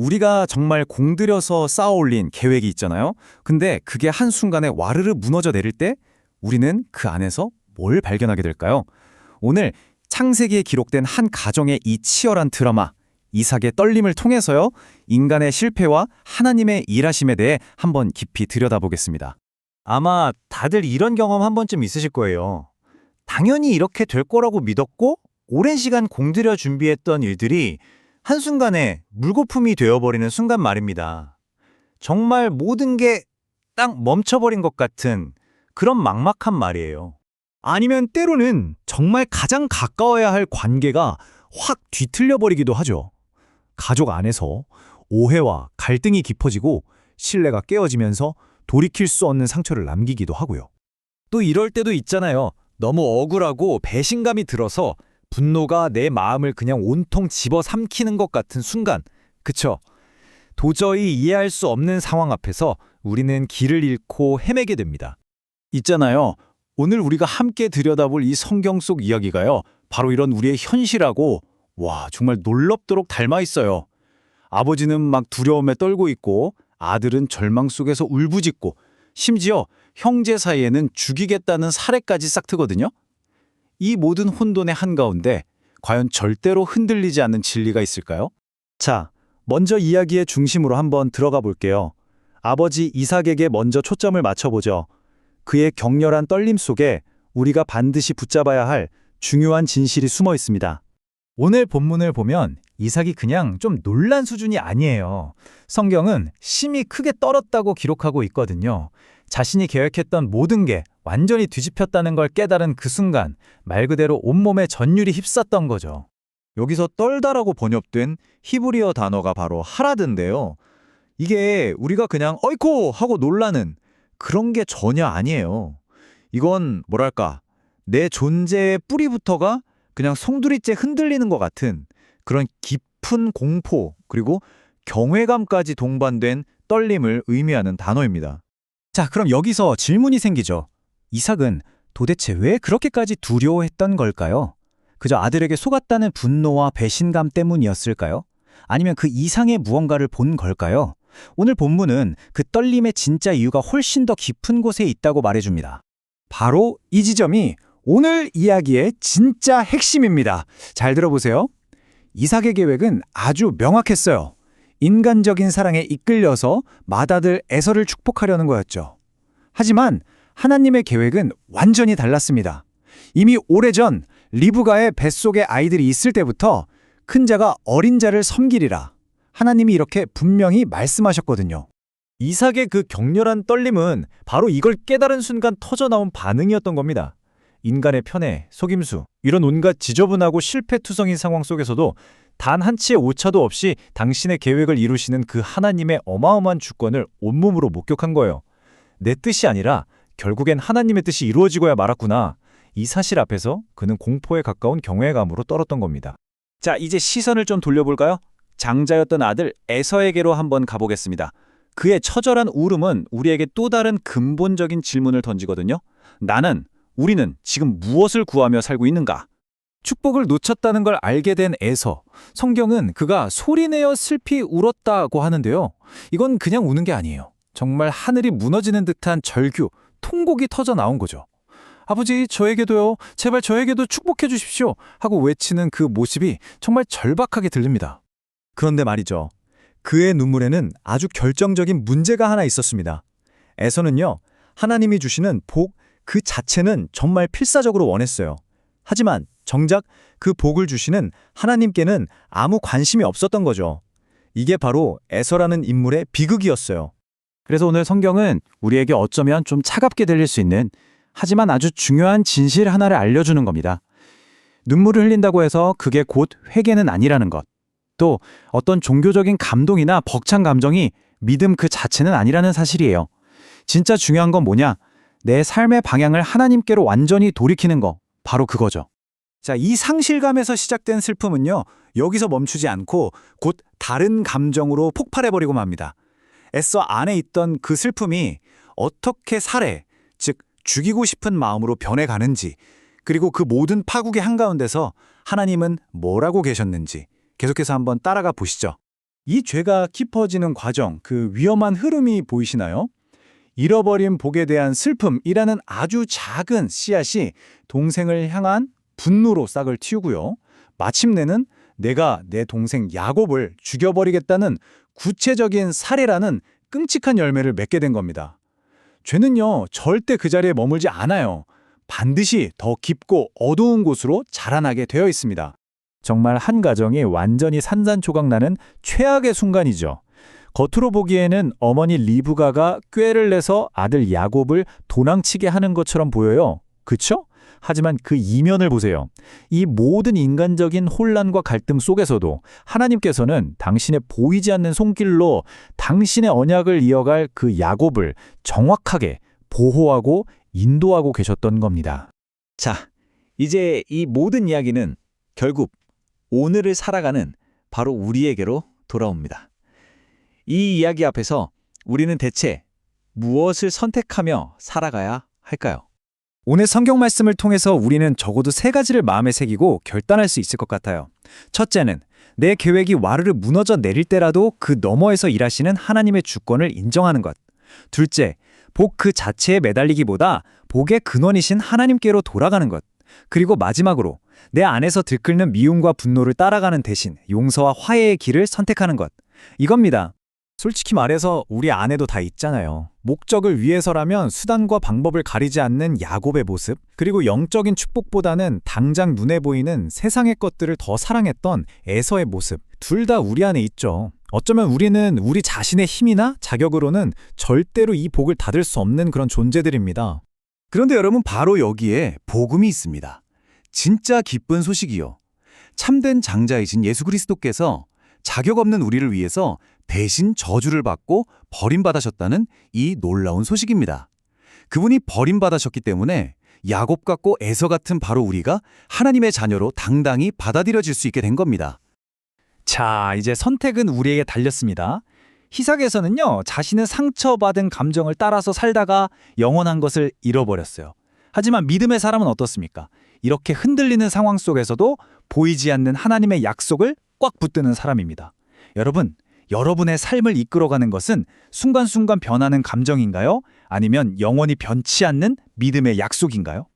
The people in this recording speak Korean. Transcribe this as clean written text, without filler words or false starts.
우리가 정말 공들여서 쌓아 올린 계획이 있잖아요. 근데 그게 한순간에 와르르 무너져 내릴 때 우리는 그 안에서 뭘 발견하게 될까요? 오늘 창세기에 기록된 한 가정의 이 치열한 드라마, 이삭의 떨림을 통해서요, 인간의 실패와 하나님의 일하심에 대해 한번 깊이 들여다보겠습니다. 아마 다들 이런 경험 한 번쯤 있으실 거예요. 당연히 이렇게 될 거라고 믿었고 오랜 시간 공들여 준비했던 일들이 한순간에 물거품이 되어버리는 순간 말입니다. 정말 모든 게 딱 멈춰버린 것 같은 그런 막막한 말이에요. 아니면 때로는 정말 가장 가까워야 할 관계가 확 뒤틀려 버리기도 하죠. 가족 안에서 오해와 갈등이 깊어지고 신뢰가 깨어지면서 돌이킬 수 없는 상처를 남기기도 하고요. 또 이럴 때도 있잖아요. 너무 억울하고 배신감이 들어서 분노가 내 마음을 그냥 온통 집어삼키는 것 같은 순간. 그쵸? 도저히 이해할 수 없는 상황 앞에서 우리는 길을 잃고 헤매게 됩니다. 있잖아요. 오늘 우리가 함께 들여다볼 이 성경 속 이야기가요, 바로 이런 우리의 현실하고 정말 놀랍도록 닮아 있어요. 아버지는 막 두려움에 떨고 있고 아들은 절망 속에서 울부짖고 심지어 형제 사이에는 죽이겠다는 살해까지 싹트거든요. 이 모든 혼돈의 한가운데 과연 절대로 흔들리지 않는 진리가 있을까요? 자, 먼저 이야기의 중심으로 한번 들어가 볼게요. 아버지 이삭에게 먼저 초점을 맞춰보죠. 그의 격렬한 떨림 속에 우리가 반드시 붙잡아야 할 중요한 진실이 숨어 있습니다. 오늘 본문을 보면 이삭이 그냥 좀 놀란 수준이 아니에요. 성경은 심히 크게 떨었다고 기록하고 있거든요. 자신이 계획했던 모든 게 완전히 뒤집혔다는 걸 깨달은 그 순간 말 그대로 온몸에 전율이 휩쌌던 거죠. 여기서 떨다라고 번역된 히브리어 단어가 바로 하라드인데요. 이게 우리가 그냥 어이쿠 하고 놀라는 그런 게 전혀 아니에요. 이건 뭐랄까, 내 존재의 뿌리부터가 그냥 송두리째 흔들리는 것 같은 그런 깊은 공포 그리고 경외감까지 동반된 떨림을 의미하는 단어입니다. 자, 그럼 여기서 질문이 생기죠. 이삭은 도대체 왜 그렇게까지 두려워했던 걸까요? 그저 아들에게 속았다는 분노와 배신감 때문이었을까요? 아니면 그 이상의 무언가를 본 걸까요? 오늘 본문은 그 떨림의 진짜 이유가 훨씬 더 깊은 곳에 있다고 말해줍니다. 바로 이 지점이 오늘 이야기의 진짜 핵심입니다. 잘 들어보세요. 이삭의 계획은 아주 명확했어요. 인간적인 사랑에 이끌려서 맏아들 에서를 축복하려는 거였죠. 하지만 하나님의 계획은 완전히 달랐습니다. 이미 오래전 리브가의 뱃속에 아이들이 있을 때부터 큰 자가 어린 자를 섬기리라. 하나님이 이렇게 분명히 말씀하셨거든요. 이삭의 그 격렬한 떨림은 바로 이걸 깨달은 순간 터져나온 반응이었던 겁니다. 인간의 편애, 속임수, 이런 온갖 지저분하고 실패투성인 상황 속에서도 단 한 치의 오차도 없이 당신의 계획을 이루시는 그 하나님의 어마어마한 주권을 온몸으로 목격한 거예요. 내 뜻이 아니라 결국엔 하나님의 뜻이 이루어지고야 말았구나. 이 사실 앞에서 그는 공포에 가까운 경외감으로 떨었던 겁니다. 자, 이제 시선을 좀 돌려볼까요? 장자였던 아들 에서에게로 한번 가보겠습니다. 그의 처절한 울음은 우리에게 또 다른 근본적인 질문을 던지거든요. 우리는 지금 무엇을 구하며 살고 있는가? 축복을 놓쳤다는 걸 알게 된 에서, 성경은 그가 소리내어 슬피 울었다고 하는데요. 이건 그냥 우는 게 아니에요. 정말 하늘이 무너지는 듯한 절규, 통곡이 터져 나온 거죠. 아버지, 저에게도요. 제발 저에게도 축복해 주십시오. 하고 외치는 그 모습이 정말 절박하게 들립니다. 그런데 말이죠. 그의 눈물에는 아주 결정적인 문제가 하나 있었습니다. 에서는요, 하나님이 주시는 복 그 자체는 정말 필사적으로 원했어요. 하지만 정작 그 복을 주시는 하나님께는 아무 관심이 없었던 거죠. 이게 바로 에서라는 인물의 비극이었어요. 그래서 오늘 성경은 우리에게 어쩌면 좀 차갑게 들릴 수 있는, 하지만 아주 중요한 진실 하나를 알려주는 겁니다. 눈물을 흘린다고 해서 그게 곧 회개는 아니라는 것. 또 어떤 종교적인 감동이나 벅찬 감정이 믿음 그 자체는 아니라는 사실이에요. 진짜 중요한 건 뭐냐? 내 삶의 방향을 하나님께로 완전히 돌이키는 거. 바로 그거죠. 자, 이 상실감에서 시작된 슬픔은요, 여기서 멈추지 않고 곧 다른 감정으로 폭발해버리고 맙니다. 에서 안에 있던 그 슬픔이 어떻게 살해, 즉 죽이고 싶은 마음으로 변해가는지, 그리고 그 모든 파국의 한가운데서 하나님은 뭐라고 계셨는지 계속해서 한번 따라가 보시죠. 이 죄가 깊어지는 과정, 그 위험한 흐름이 보이시나요? 잃어버린 복에 대한 슬픔이라는 아주 작은 씨앗이 동생을 향한 분노로 싹을 틔우고요. 마침내는 내가 내 동생 야곱을 죽여버리겠다는 구체적인 살해라는 끔찍한 열매를 맺게 된 겁니다. 죄는요, 절대 그 자리에 머물지 않아요. 반드시 더 깊고 어두운 곳으로 자라나게 되어 있습니다. 정말 한 가정이 완전히 산산조각 나는 최악의 순간이죠. 겉으로 보기에는 어머니 리브가가 꾀를 내서 아들 야곱을 도망치게 하는 것처럼 보여요. 그쵸? 하지만 그 이면을 보세요. 이 모든 인간적인 혼란과 갈등 속에서도 하나님께서는 당신의 보이지 않는 손길로 당신의 언약을 이어갈 그 야곱을 정확하게 보호하고 인도하고 계셨던 겁니다. 자, 이제 이 모든 이야기는 결국 오늘을 살아가는 바로 우리에게로 돌아옵니다. 이 이야기 앞에서 우리는 대체 무엇을 선택하며 살아가야 할까요? 오늘 성경 말씀을 통해서 우리는 적어도 3가지를 마음에 새기고 결단할 수 있을 것 같아요. 첫째는 내 계획이 와르르 무너져 내릴 때라도 그 너머에서 일하시는 하나님의 주권을 인정하는 것. 둘째, 복 그 자체에 매달리기보다 복의 근원이신 하나님께로 돌아가는 것. 그리고 마지막으로 내 안에서 들끓는 미움과 분노를 따라가는 대신 용서와 화해의 길을 선택하는 것. 이겁니다. 솔직히 말해서 우리 안에도 다 있잖아요. 목적을 위해서라면 수단과 방법을 가리지 않는 야곱의 모습, 그리고 영적인 축복보다는 당장 눈에 보이는 세상의 것들을 더 사랑했던 에서의 모습. 둘 다 우리 안에 있죠. 어쩌면 우리는 우리 자신의 힘이나 자격으로는 절대로 이 복을 닫을 수 없는 그런 존재들입니다. 그런데 여러분, 바로 여기에 복음이 있습니다. 진짜 기쁜 소식이요. 참된 장자이신 예수 그리스도께서 자격 없는 우리를 위해서 대신 저주를 받고 버림받으셨다는 이 놀라운 소식입니다. 그분이 버림받으셨기 때문에 야곱 같고 에서 같은 바로 우리가 하나님의 자녀로 당당히 받아들여질 수 있게 된 겁니다. 자, 이제 선택은 우리에게 달렸습니다. 히삭에서는요, 자신의 상처받은 감정을 따라서 살다가 영원한 것을 잃어버렸어요. 하지만 믿음의 사람은 어떻습니까? 이렇게 흔들리는 상황 속에서도 보이지 않는 하나님의 약속을 꽉 붙드는 사람입니다. 여러분, 여러분의 삶을 이끌어가는 것은 순간순간 변하는 감정인가요? 아니면 영원히 변치 않는 믿음의 약속인가요?